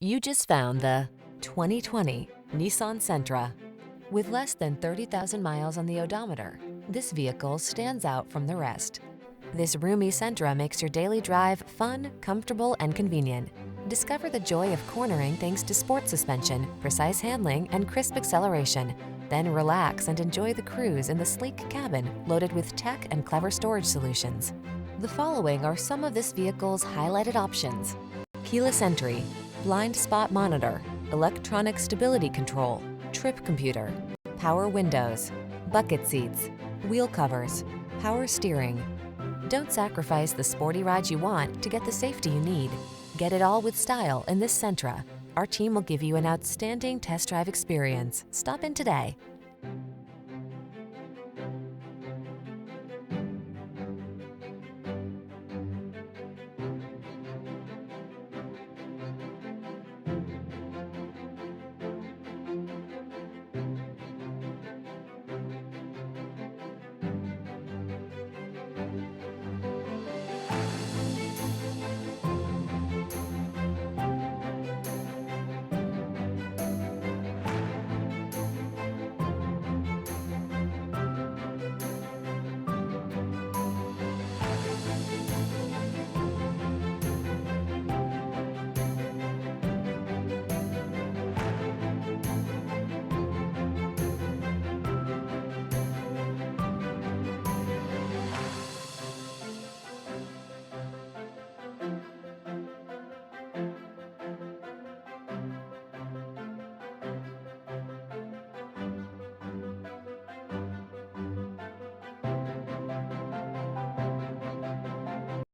You just found the 2020 Nissan Sentra. With less than 30,000 miles on the odometer, this vehicle stands out from the rest. This roomy Sentra makes your daily drive fun, comfortable, and convenient. Discover the joy of cornering thanks to sport suspension, precise handling, and crisp acceleration. Then relax and enjoy the cruise in the sleek cabin loaded with tech and clever storage solutions. The following are some of this vehicle's highlighted options: keyless entry, blind spot monitor, electronic stability control, trip computer, power windows, bucket seats, wheel covers, power steering. Don't sacrifice the sporty ride you want to get the safety you need. Get it all with style in this Sentra. Our team will give you an outstanding test drive experience. Stop in today.